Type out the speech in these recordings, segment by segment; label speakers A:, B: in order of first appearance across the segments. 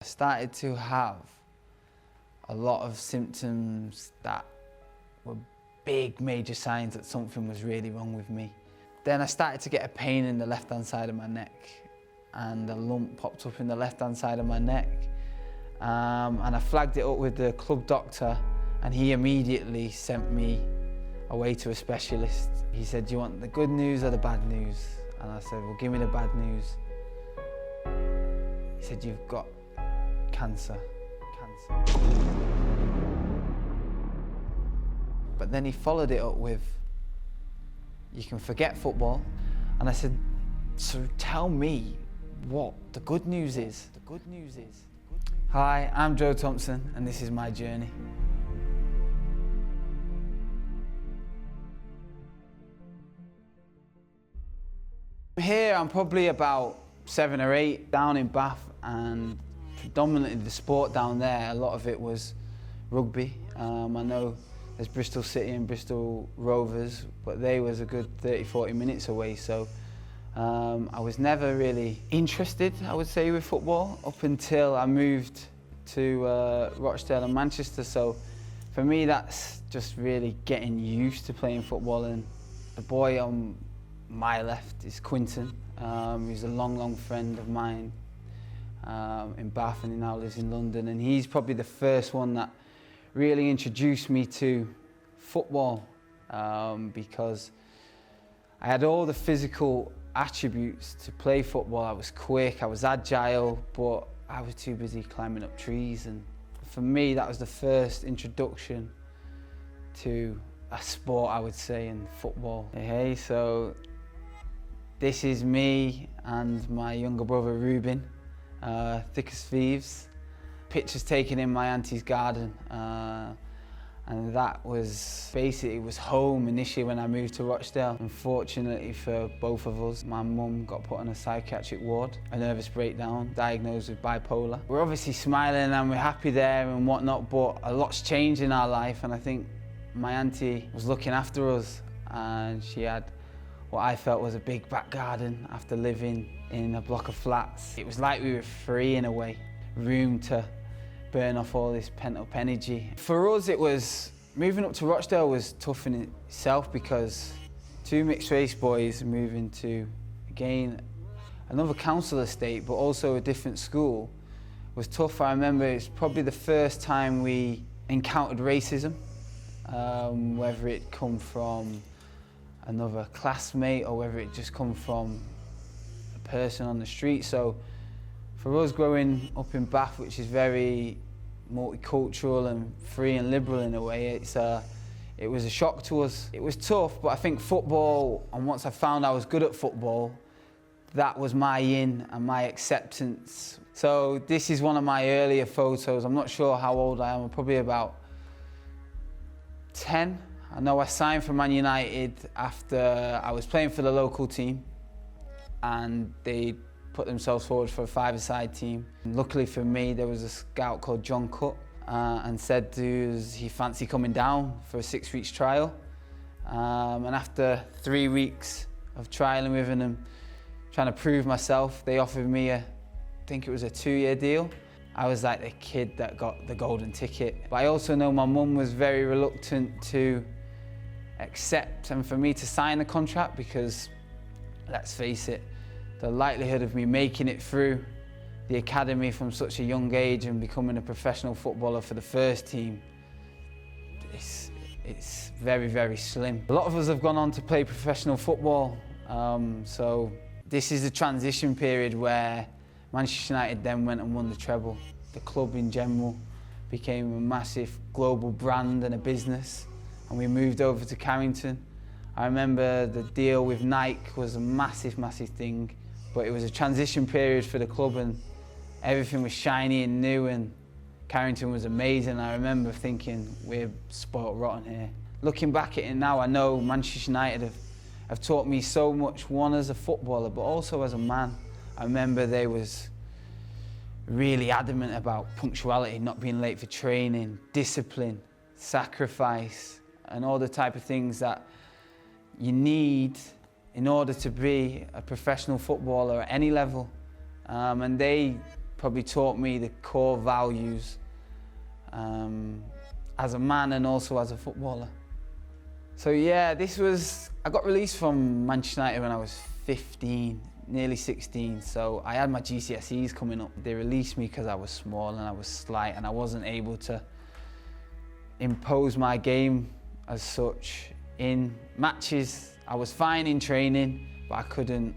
A: I started to have a lot of symptoms that were big major signs that something was really wrong with me. Then I started to get a pain in the left hand side of my neck, and a lump popped up in the left hand side of my neck, and I flagged it up with the club doctor, and he immediately sent me away to a specialist. He said, "Do you want the good news or the bad news?" And I said, "Well, give me the bad news." He said, "You've got cancer." But then he followed it up with, "You can forget football." And I said, "So tell me what the good news is." Hi, I'm Joe Thompson, and this is my journey. Here I'm probably about 7 or 8 down in Bath, and predominantly the sport down there, a lot of it was rugby. I know there's Bristol City and Bristol Rovers, but they was a good 30-40 minutes away, so I was never really interested, I would say, with football up until I moved to Rochdale and Manchester. So for me, that's just really getting used to playing football. And the boy on my left is Quinton. He's a long friend of mine in Bath, and he now lives in London, and he's probably the first one that really introduced me to football, because I had all the physical attributes to play football. I was quick, I was agile, but I was too busy climbing up trees. And for me, that was the first introduction to a sport, I would say, in football. Hey, so this is me and my younger brother Ruben, thick as thieves. Pictures taken in my auntie's garden, and that was basically, it was home initially when I moved to Rochdale. Unfortunately for both of us, my mum got put on a psychiatric ward, a nervous breakdown, diagnosed with bipolar. We're obviously smiling and we're happy there and whatnot, but a lot's changed in our life, and I think my auntie was looking after us, and she had what I felt was a big back garden after living in a block of flats. It was like we were free in a way, room to burn off all this pent-up energy. For us, it was, moving up to Rochdale was tough in itself, because 2 mixed race boys moving to, again, another council estate, but also a different school, was tough. I remember it's probably the first time we encountered racism, whether it come from another classmate or whether it just come from a person on the street. So for us, growing up in Bath, which is very multicultural and free and liberal in a way, it was a shock to us. It was tough, but I think football, and once I found I was good at football, that was my in and my acceptance. So this is one of my earlier photos. I'm not sure how old I am. I'm probably about 10. I know I signed for Man United after I was playing for the local team, and they put themselves forward for a 5-a-side team. And luckily for me, there was a scout called John Cutt, and said he fancied coming down for a 6 weeks trial. And after 3 weeks of trialling with him and trying to prove myself, they offered me I think it was a 2-year deal. I was like the kid that got the golden ticket. But I also know my mum was very reluctant to accept and for me to sign the contract, because let's face it, the likelihood of me making it through the academy from such a young age and becoming a professional footballer for the first team, it's very slim. A lot of us have gone on to play professional football, so this is the transition period where Manchester United then went and won the treble. The club in general became a massive global brand and a business, and we moved over to Carrington. I remember the deal with Nike was a massive thing, but it was a transition period for the club, and everything was shiny and new, and Carrington was amazing. I remember thinking, we're spoiled rotten here. Looking back at it now, I know Manchester United have taught me so much, one as a footballer, but also as a man. I remember they was really adamant about punctuality, not being late for training, discipline, sacrifice, and all the type of things that you need in order to be a professional footballer at any level. And they probably taught me the core values as a man and also as a footballer. So yeah, I got released from Manchester United when I was 15, nearly 16, so I had my GCSEs coming up. They released me because I was small and I was slight and I wasn't able to impose my game as such. In matches, I was fine in training, but I couldn't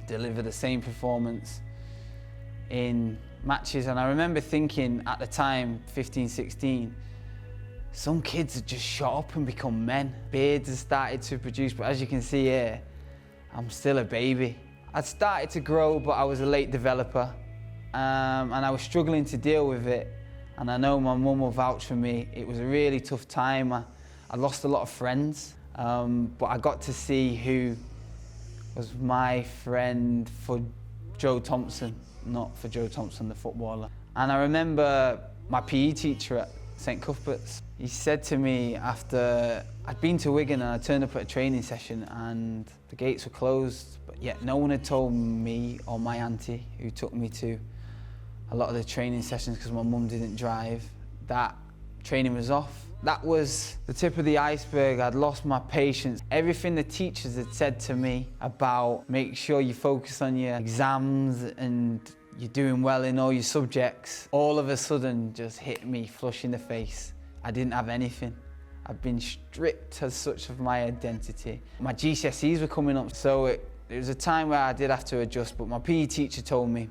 A: deliver the same performance in matches. And I remember thinking at the time, 15, 16, some kids had just shot up and become men. Beards had started to produce, but as you can see here, I'm still a baby. I'd started to grow, but I was a late developer, and I was struggling to deal with it. And I know my mum will vouch for me. It was a really tough time. I lost a lot of friends, but I got to see who was my friend for Joe Thompson, not for Joe Thompson, the footballer. And I remember my PE teacher at St Cuthbert's. He said to me after I'd been to Wigan and I turned up at a training session and the gates were closed, but yet no one had told me or my auntie, who took me to a lot of the training sessions because my mum didn't drive, that training was off. That was the tip of the iceberg. I'd lost my patience. Everything the teachers had said to me about make sure you focus on your exams and you're doing well in all your subjects, all of a sudden just hit me flush in the face. I didn't have anything. I'd been stripped as such of my identity. My GCSEs were coming up, so it was a time where I did have to adjust, but my PE teacher told me,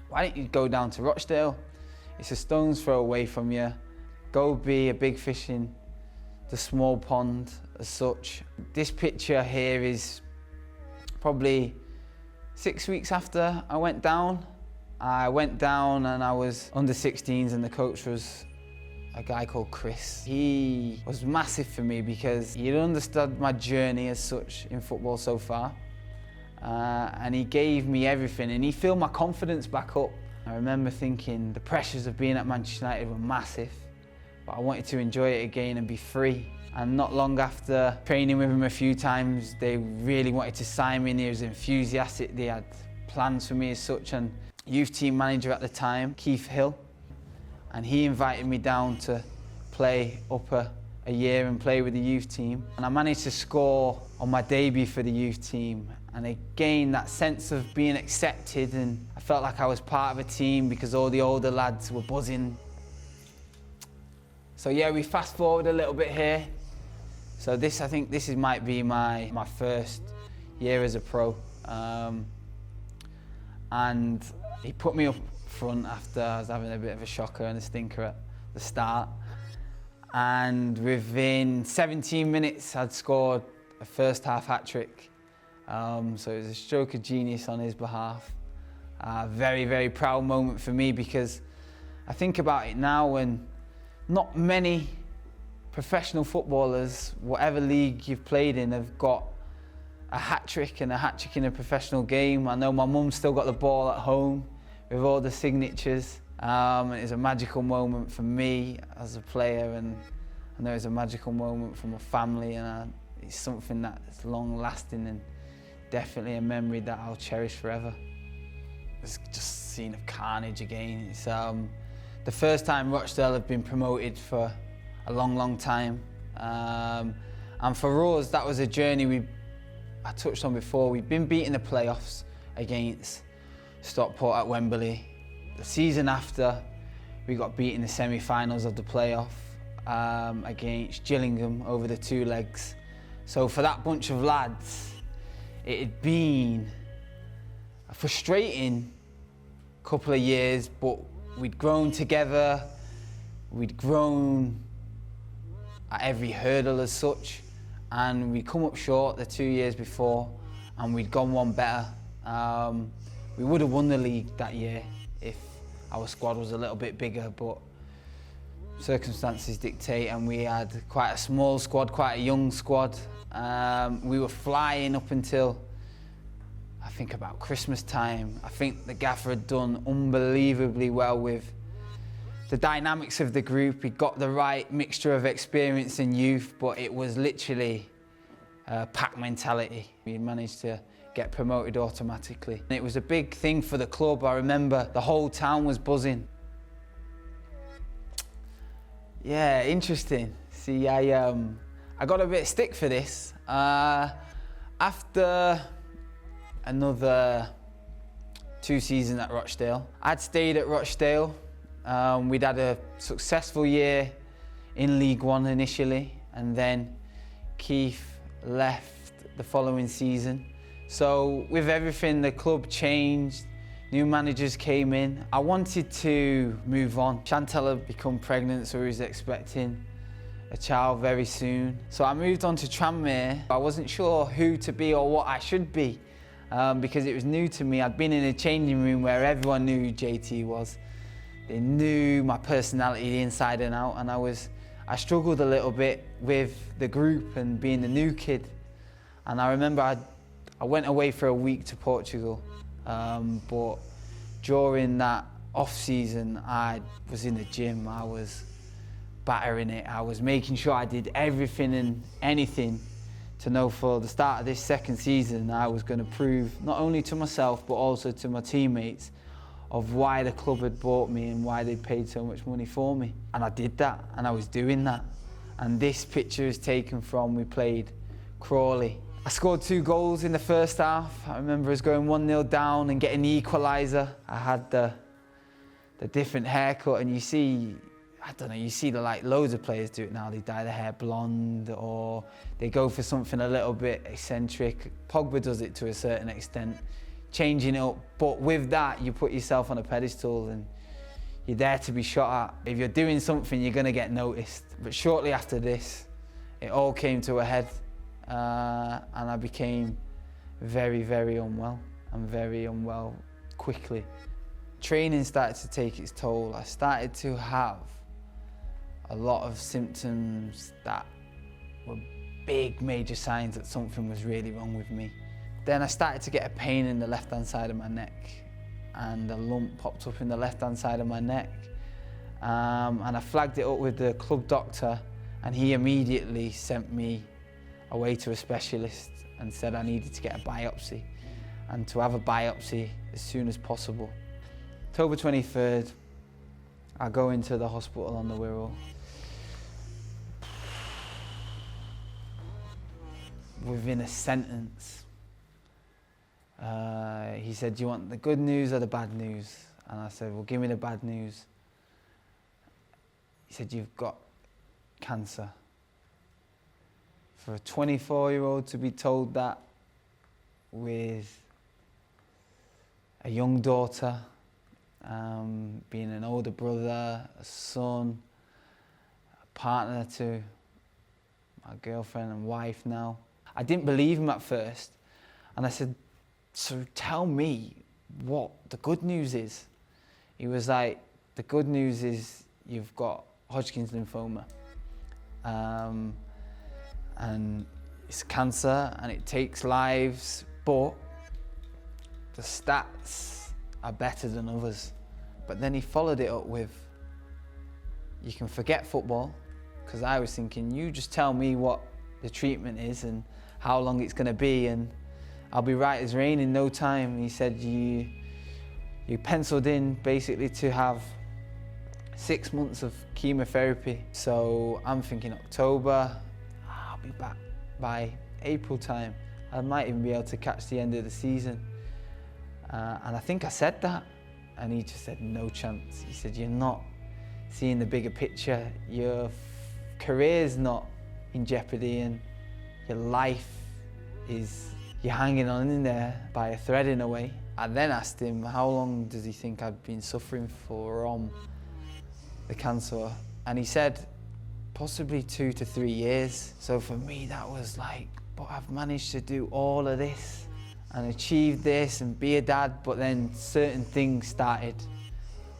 A: why don't you go down to Rochdale? It's a stone's throw away from you. Go be a big fish in the small pond as such. This picture here is probably 6 weeks after I went down. I went down and I was under 16s and the coach was a guy called Chris. He was massive for me because he'd understood my journey as such in football so far. And he gave me everything and he filled my confidence back up. I remember thinking the pressures of being at Manchester United were massive, but I wanted to enjoy it again and be free. And not long after training with him a few times, they really wanted to sign me and he was enthusiastic. They had plans for me as such, and youth team manager at the time, Keith Hill, and he invited me down to play up a year and play with the youth team. And I managed to score on my debut for the youth team. And again, that sense of being accepted, and I felt like I was part of a team because all the older lads were buzzing. So yeah, we fast forward a little bit here. So I think this might be my first year as a pro. And he put me up front after I was having a bit of a shocker and a stinker at the start. And within 17 minutes, I'd scored a first half hat-trick. So it was a stroke of genius on his behalf. Very, very proud moment for me because I think about it now when not many professional footballers, whatever league you've played in, have got a hat-trick and a hat-trick in a professional game. I know my mum's still got the ball at home with all the signatures. It was a magical moment for me as a player, and I know it's a magical moment for my family, and it's something that's long-lasting and definitely a memory that I'll cherish forever. It's just a scene of carnage again. It's the first time Rochdale have been promoted for a long, long time. And for us, that was a journey I touched on before. We'd been beating the playoffs against Stockport at Wembley. The season after, we got beat in the semi-finals of the playoff against Gillingham over the two legs. So for that bunch of lads, it had been a frustrating couple of years, but we'd grown together, we'd grown at every hurdle as such, and we'd come up short the 2 years before, and we'd gone one better. We would have won the league that year if our squad was a little bit bigger, but circumstances dictate, and we had quite a small squad, quite a young squad. We were flying up until, I think, about Christmas time. I think the gaffer had done unbelievably well with the dynamics of the group. He got the right mixture of experience and youth, but it was literally pack mentality. We managed to get promoted automatically. And it was a big thing for the club. I remember the whole town was buzzing. Yeah, interesting. See, I got a bit of stick for this. After another 2 seasons at Rochdale, I'd stayed at Rochdale. We'd had a successful year in League One initially, and then Keith left the following season. So with everything, the club changed, new managers came in. I wanted to move on. Chantal had become pregnant, so we was expecting a child very soon. So I moved on to Tranmere. I wasn't sure who to be or what I should be because it was new to me. I'd been in a changing room where everyone knew who JT was. They knew my personality inside and out, and I struggled a little bit with the group and being the new kid. And I remember I went away for a week to Portugal, but during that off season, I was in the gym. I was battering it. I was making sure I did everything and anything to know for the start of this second season I was going to prove not only to myself but also to my teammates of why the club had bought me and why they paid so much money for me. And I did that, and I was doing that. And this picture is taken from, we played Crawley. I scored 2 goals in the first half. I remember us going 1-0 down and getting the equaliser. I had the different haircut, and you see, I don't know, you see loads of players do it now. They dye their hair blonde or they go for something a little bit eccentric. Pogba does it to a certain extent, changing it up. But with that, you put yourself on a pedestal and you're there to be shot at. If you're doing something, you're going to get noticed. But shortly after this, it all came to a head and I became very, very unwell, and very unwell quickly. Training started to take its toll. I started to have a lot of symptoms that were big, major signs that something was really wrong with me. Then I started to get a pain in the left-hand side of my neck, and a lump popped up in the left-hand side of my neck. And I flagged it up with the club doctor, and he immediately sent me away to a specialist and said I needed to get a biopsy, and to have a biopsy as soon as possible. October 23rd, I go into the hospital on the Wirral. Within a sentence, he said, "Do you want the good news or the bad news?" And I said, "Well, give me the bad news." He said, "You've got cancer." For a 24-year-old to be told that with a young daughter, being an older brother, a son, a partner to my girlfriend and wife now. I didn't believe him at first, and I said, "So tell me what the good news is." He was like, "The good news is you've got Hodgkin's lymphoma, and it's cancer and it takes lives, but the stats are better than others." But then he followed it up with, "You can forget football," because I was thinking, you just tell me what the treatment is and how long it's going to be, and I'll be right as rain in no time. He said, you penciled in basically to have 6 months of chemotherapy. So I'm thinking October, I'll be back by April time. I might even be able to catch the end of the season. And I think I said that, and he just said, "No chance." He said, "You're not seeing the bigger picture. Your career's not in jeopardy, and your life you're hanging on in there by a thread in a way." I then asked him, how long does he think I'd been suffering from the cancer? And he said, possibly 2 to 3 years. So for me, that was like, but I've managed to do all of this and achieve this and be a dad, but then certain things started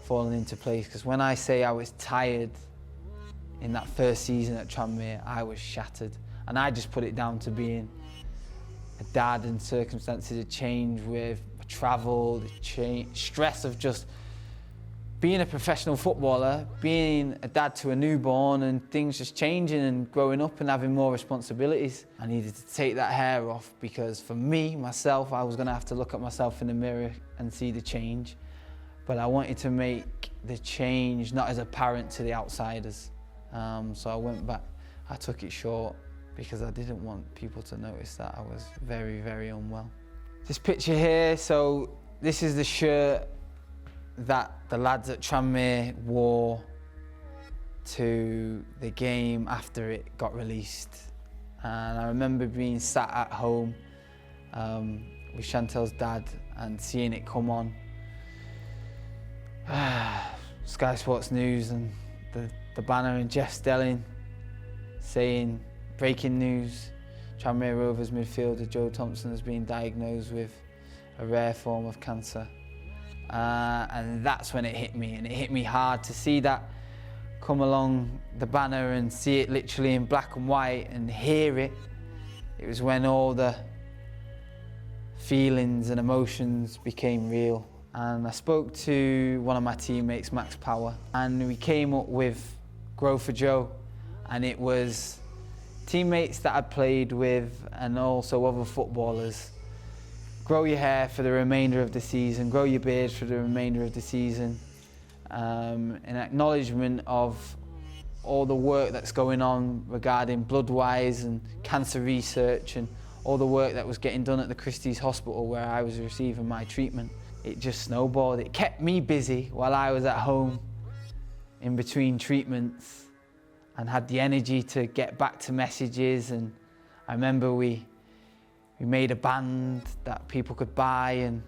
A: falling into place. Because when I say I was tired in that first season at Tranmere, I was shattered. And I just put it down to being a dad, and circumstances had changed with travel, the stress of just being a professional footballer, being a dad to a newborn and things just changing and growing up and having more responsibilities. I needed to take that hair off because for me, myself, I was going to have to look at myself in the mirror and see the change. But I wanted to make the change not as apparent to the outsiders. So I went back, I took it short because I didn't want people to notice that I was very, very unwell. This picture here, so this is the shirt that the lads at Tranmere wore to the game after it got released. And I remember being sat at home with Chantel's dad and seeing it come on. Sky Sports News and the banner and Jeff Stelling saying, breaking news, Tranmere Rovers midfielder Joe Thompson has been diagnosed with a rare form of cancer. And that's when it hit me, and it hit me hard to see that come along the banner and see it literally in black and white and hear it. It was when all the feelings and emotions became real. And I spoke to one of my teammates, Max Power, and we came up with Grow for Joe. And it was teammates that I'd played with and also other footballers. Grow your hair for the remainder of the season, grow your beard for the remainder of the season. In acknowledgement of all the work that's going on regarding Bloodwise and cancer research and all the work that was getting done at the Christie's Hospital where I was receiving my treatment. It just snowballed. It kept me busy while I was at home in between treatments and had the energy to get back to messages. And I remember we made a band that people could buy, and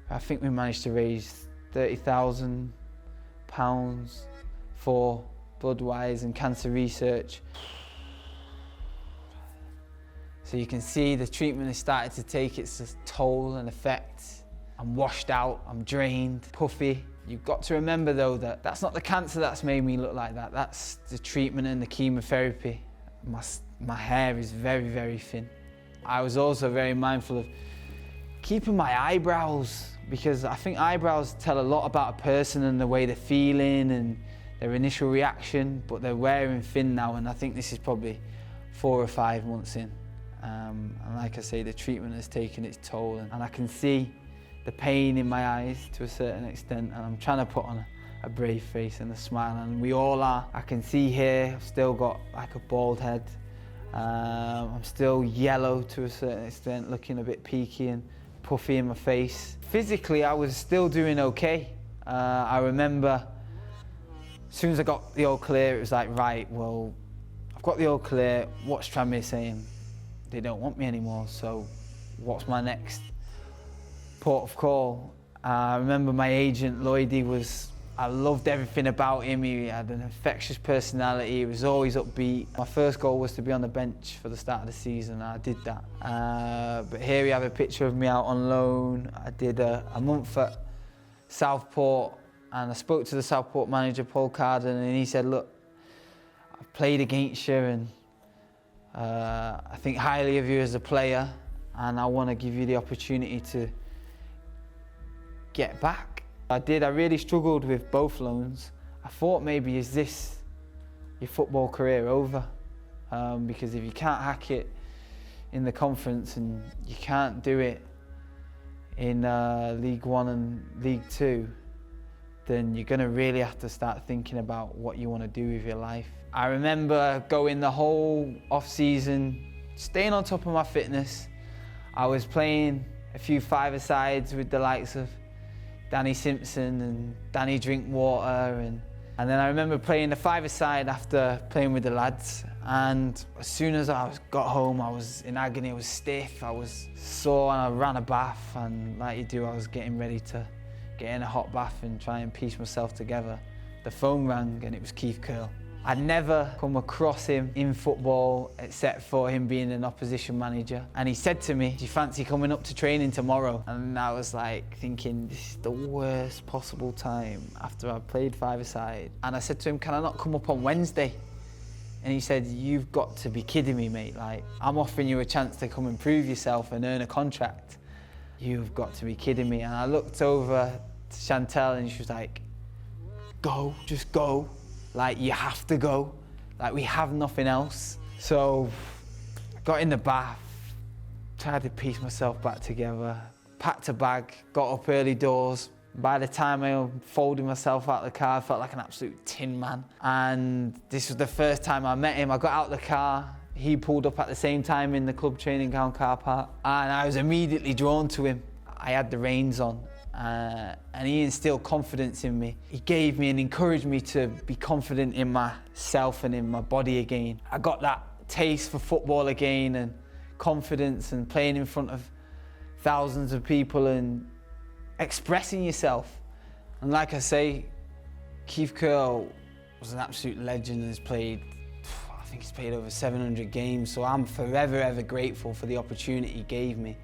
A: I think we managed to raise £30,000 for Bloodwise and cancer research. So you can see the treatment has started to take its toll and effect. I'm washed out, I'm drained, puffy. You've got to remember though that that's not the cancer that's made me look like that. That's the treatment and the chemotherapy. My hair is very, very thin. I was also very mindful of keeping my eyebrows, because I think eyebrows tell a lot about a person and the way they're feeling and their initial reaction, but they're wearing thin now, and I think this is probably 4 or 5 months in. And like I say, the treatment has taken its toll, and I can see the pain in my eyes to a certain extent, and I'm trying to put on a brave face and a smile, and we all are. I can see here, I've still got like a bald head. I'm still yellow to a certain extent, looking a bit peaky and puffy in my face. Physically, I was still doing okay. I remember as soon as I got the all clear, it was like, right, well, I've got the all clear, what's Tranmere saying? They don't want me anymore, so what's my next port of call? I remember my agent, Lloydie, I loved everything about him. He had an infectious personality, he was always upbeat. My first goal was to be on the bench for the start of the season, and I did that. But here we have a picture of me out on loan. I did a month at Southport, and I spoke to the Southport manager, Paul Carden, and he said, look, I've played against you, and I think highly of you as a player, and I want to give you the opportunity to get back. I really struggled with both loans. I thought maybe, is this your football career over? Because if you can't hack it in the conference and you can't do it in League One and League Two, then you're gonna really have to start thinking about what you want to do with your life. I remember going the whole off-season, staying on top of my fitness. I was playing a few five-a-sides with the likes of Danny Simpson and Danny Drinkwater, and then I remember playing the five-a-side after playing with the lads, and as soon as I got home I was in agony, I was stiff, I was sore, and I ran a bath, and like you do, I was getting ready to get in a hot bath and try and piece myself together. The phone rang and it was Keith Curl. I'd never come across him in football except for him being an opposition manager. And he said to me, do you fancy coming up to training tomorrow? And I was like thinking, this is the worst possible time after I played five-a-side. And I said to him, can I not come up on Wednesday? And he said, you've got to be kidding me, mate. Like, I'm offering you a chance to come and prove yourself and earn a contract. You've got to be kidding me. And I looked over to Chantel and she was like, just go. Like, you have to go. Like, we have nothing else. So, got in the bath, tried to piece myself back together, packed a bag, got up early doors. By the time I folded myself out of the car, I felt like an absolute tin man. And this was the first time I met him. I got out of the car, he pulled up at the same time in the club training ground car park, and I was immediately drawn to him. I had the reins on, and he instilled confidence in me. He gave me and encouraged me to be confident in myself and in my body again. I got that taste for football again, and confidence, and playing in front of thousands of people and expressing yourself. And like I say, Keith Curl was an absolute legend and has played, I think he's played over 700 games, so I'm forever ever grateful for the opportunity he gave me.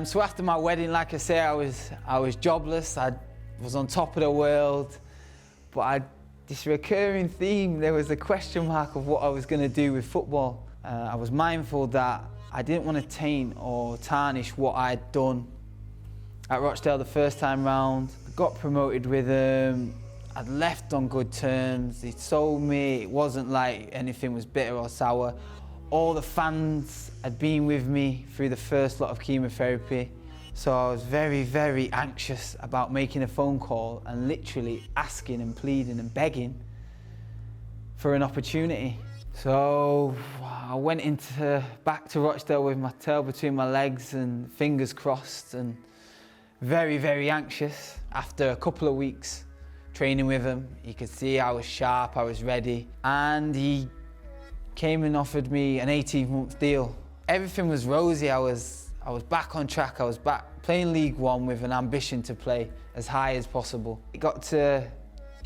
A: So after my wedding, like I say, I was jobless, I was on top of the world, but this recurring theme, there was a question mark of what I was going to do with football. I was mindful that I didn't want to taint or tarnish what I'd done at Rochdale the first time round. I got promoted with them. I'd left on good terms. They told me it wasn't like anything was bitter or sour. All the fans had been with me through the first lot of chemotherapy. So I was very, very anxious about making a phone call and literally asking and pleading and begging for an opportunity. So I went back to Rochdale with my tail between my legs and fingers crossed, and very, very anxious. After a couple of weeks training with him, he could see I was sharp, I was ready, and he came and offered me an 18-month deal. Everything was rosy. I was back on track. I was back playing League One with an ambition to play as high as possible. It got to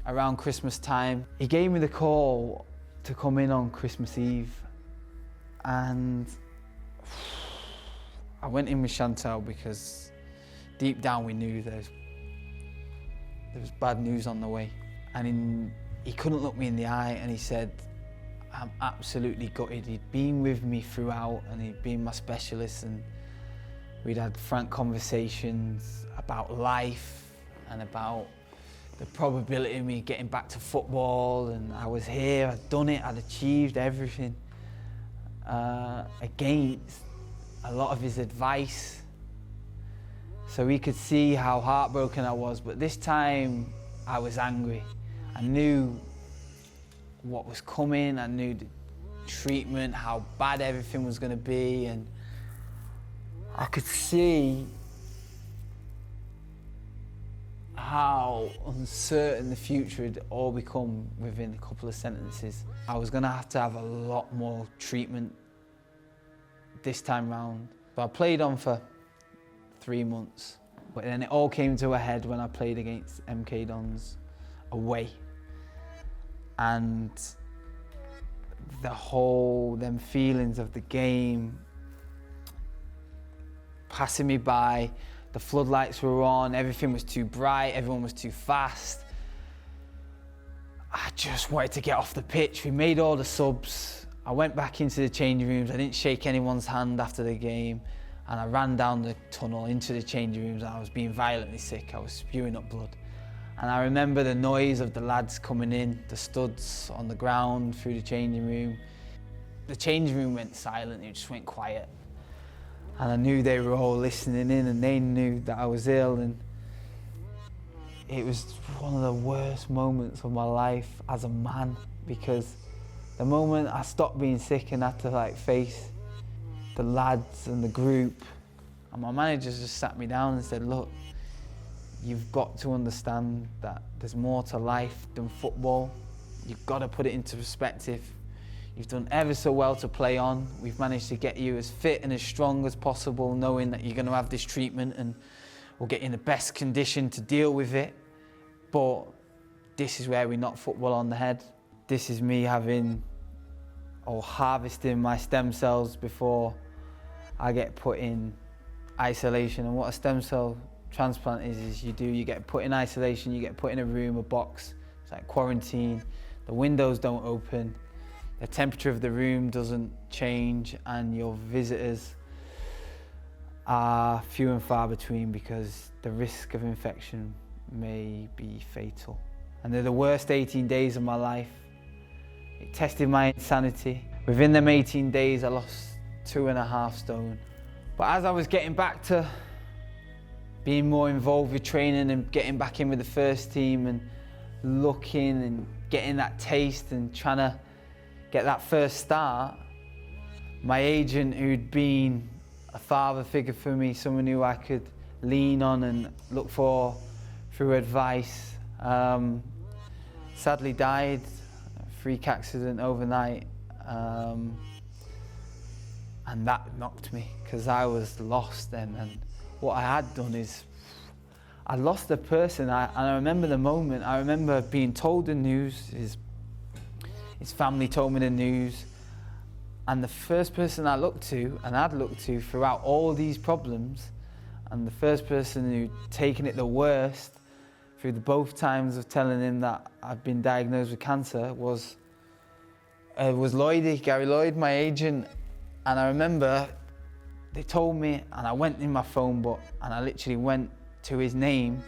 A: around Christmas time. He gave me the call to come in on Christmas Eve, and I went in with Chantal because deep down we knew there was bad news on the way. And he couldn't look me in the eye, and he said, I'm absolutely gutted. He'd been with me throughout, and he'd been my specialist, and we'd had frank conversations about life and about the probability of me getting back to football, and I was here, I'd done it, I'd achieved everything. Against a lot of his advice. So he could see how heartbroken I was, but this time I was angry. I knew what was coming, I knew the treatment, how bad everything was going to be, and I could see how uncertain the future had all become within a couple of sentences. I was going to have a lot more treatment this time round. So I played on for 3 months, but then it all came to a head when I played against MK Dons away. And them feelings of the game passing me by, the floodlights were on, everything was too bright, everyone was too fast. I just wanted to get off the pitch. We made all the subs. I went back into the changing rooms. I didn't shake anyone's hand after the game. And I ran down the tunnel into the changing rooms, and I was being violently sick. I was spewing up blood. And I remember the noise of the lads coming in, the studs on the ground through the changing room. The changing room went silent, it just went quiet. And I knew they were all listening in, and they knew that I was ill, and it was one of the worst moments of my life as a man, because the moment I stopped being sick and had to face the lads and the group, and my manager just sat me down and said, look, you've got to understand that there's more to life than football. You've got to put it into perspective. You've done ever so well to play on. We've managed to get you as fit and as strong as possible, knowing that you're going to have this treatment and we'll get you in the best condition to deal with it. But this is where we knock football on the head. This is me harvesting my stem cells before I get put in isolation. And what a stem cell transplant is you get put in isolation, you get put in a room, a box. It's like quarantine. The windows don't open. The temperature of the room doesn't change, and your visitors are few and far between because the risk of infection may be fatal. and they're the worst 18 days of my life. It tested my insanity. Within them 18 days, I lost 2.5 stone. But as I was getting back to being more involved with training and getting back in with the first team and looking and getting that taste and trying to get that first start, my agent, who'd been a father figure for me, someone who I could lean on and look for through advice, sadly died, a freak accident overnight, and that knocked me because I was lost then. And what I had done is I lost a person. And I remember the moment. I remember being told the news. His family told me the news, and the first person I looked to, and I'd looked to throughout all these problems, and the first person who'd taken it the worst through the both times of telling him that I'd been diagnosed with cancer was Lloydie, Gary Lloyd, my agent. And I remember they told me, and I went in my phone book and I literally went to his name,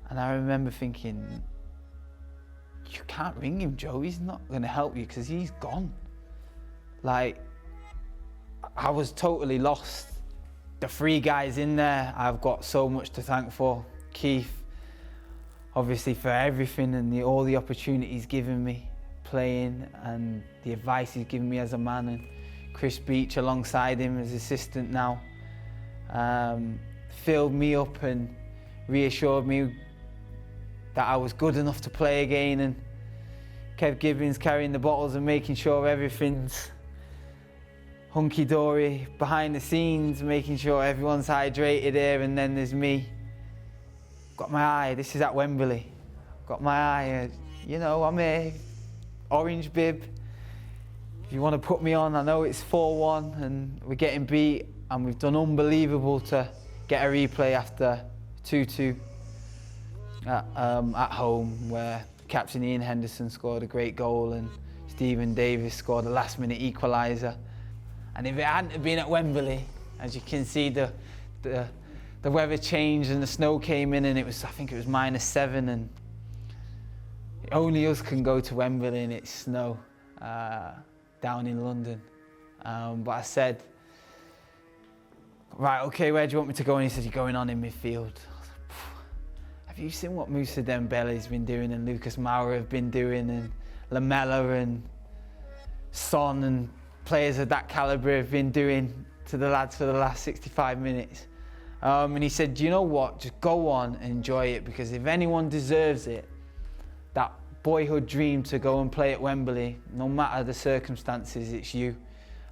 A: and I remember thinking, you can't ring him, Joe, he's not going to help you because he's gone. Like, I was totally lost. The 3 guys in there, I've got so much to thank for. Keith, obviously, for everything and all the opportunities given me playing and the advice he's given me as a man, and Chris Beach alongside him as assistant now, filled me up and reassured me that I was good enough to play again, and Kev Gibbons carrying the bottles and making sure everything's hunky-dory behind the scenes, making sure everyone's hydrated here. And then there's me, got my eye, this is at Wembley, got my eye, you know, I'm here, orange bib, if you want to put me on. I know it's 4-1 and we're getting beat, and we've done unbelievable to get a replay after 2-2 at home, where captain Ian Henderson scored a great goal and Stephen Davis scored a last-minute equaliser. And if it hadn't have been at Wembley, as you can see, the weather changed and the snow came in, and I think it was -7, and only us can go to Wembley and it's snow down in London. But I said, right, okay, where do you want me to go? And he said, you're going on in midfield. Have you seen what Moussa Dembele's been doing and Lucas Moura have been doing, and Lamella and Son and players of that calibre have been doing to the lads for the last 65 minutes? And he said, do you know what, just go on and enjoy it, because if anyone deserves it, that boyhood dream to go and play at Wembley, no matter the circumstances, it's you.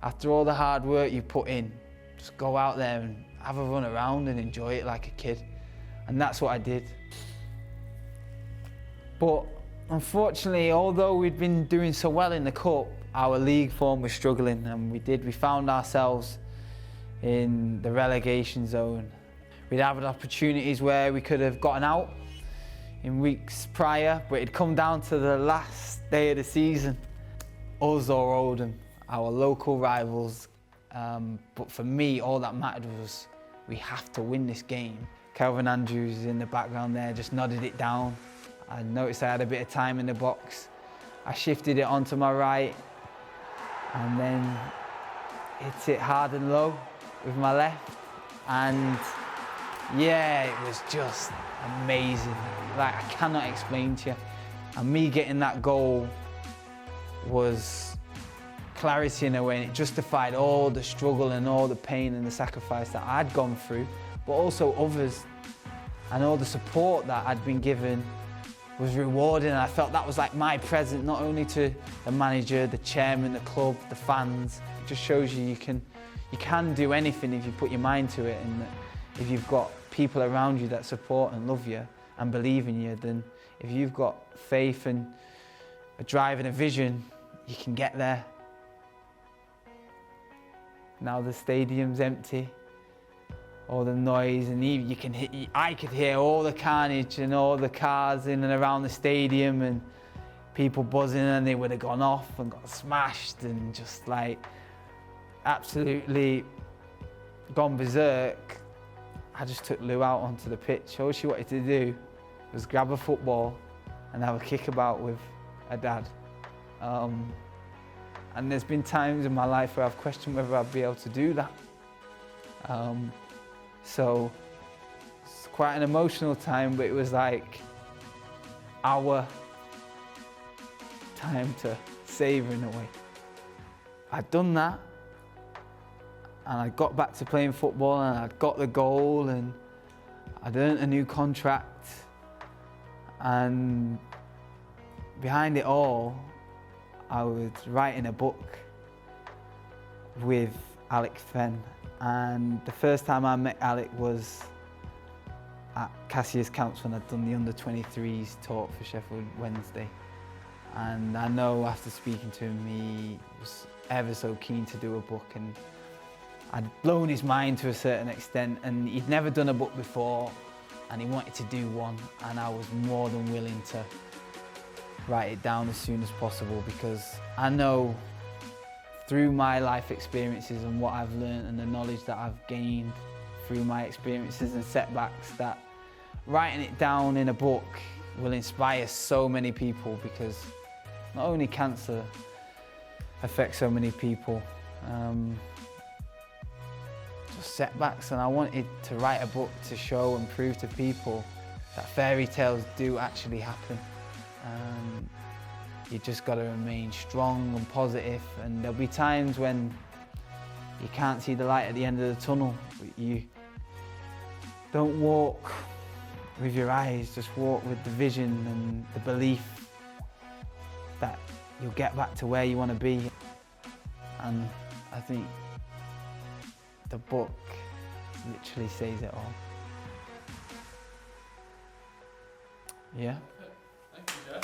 A: After all the hard work you put in, just go out there and have a run around and enjoy it like a kid. And that's what I did. But unfortunately, although we'd been doing so well in the cup, our league form was struggling, and we found ourselves in the relegation zone. We'd had opportunities where we could have gotten out in weeks prior, but it'd come down to the last day of the season. Us or Oldham, our local rivals. But for me, all that mattered was we have to win this game. Kelvin Andrews in the background there just nodded it down. I noticed I had a bit of time in the box. I shifted it onto my right, and then hit it hard and low with my left. And yeah, it was just amazing. Like, I cannot explain to you. And me getting that goal was clarity in a way, and it justified all the struggle and all the pain and the sacrifice that I'd gone through, but also others, and all the support that I'd been given was rewarding. And I felt that was like my present, not only to the manager, the chairman, the club, the fans. It just shows you can do anything if you put your mind to it, and that if you've got people around you that support and love you and believe in you, then if you've got faith and a drive and a vision, you can get there. Now the stadium's empty, all the noise, and I could hear all the carnage and all the cars in and around the stadium and people buzzing, and they would have gone off and got smashed and just like absolutely gone berserk. I just took Lou out onto the pitch. All she wanted to do was grab a football and have a kickabout with a dad. And there's been times in my life where I've questioned whether I'd be able to do that. So it's quite an emotional time, but it was like our time to savour in a way. I'd done that, and I got back to playing football, and I'd got the goal, and I'd earned a new contract, and behind it all, I was writing a book with Alec Fenn, and the first time I met Alec was at Cassius Camps when I'd done the under-23s talk for Sheffield Wednesday. And I know after speaking to him, he was ever so keen to do a book, and I'd blown his mind to a certain extent, and he'd never done a book before, and he wanted to do one, and I was more than willing to write it down as soon as possible, because I know through my life experiences and what I've learned and the knowledge that I've gained through my experiences and setbacks, that writing it down in a book will inspire so many people, because not only cancer affects so many people, just setbacks, and I wanted to write a book to show and prove to people that fairy tales do actually happen. You just got to remain strong and positive, and there'll be times when you can't see the light at the end of the tunnel, but you don't walk with your eyes, just walk with the vision and the belief that you'll get back to where you want to be. And I think the book literally says it all. Yeah.
B: Thank you, Joe.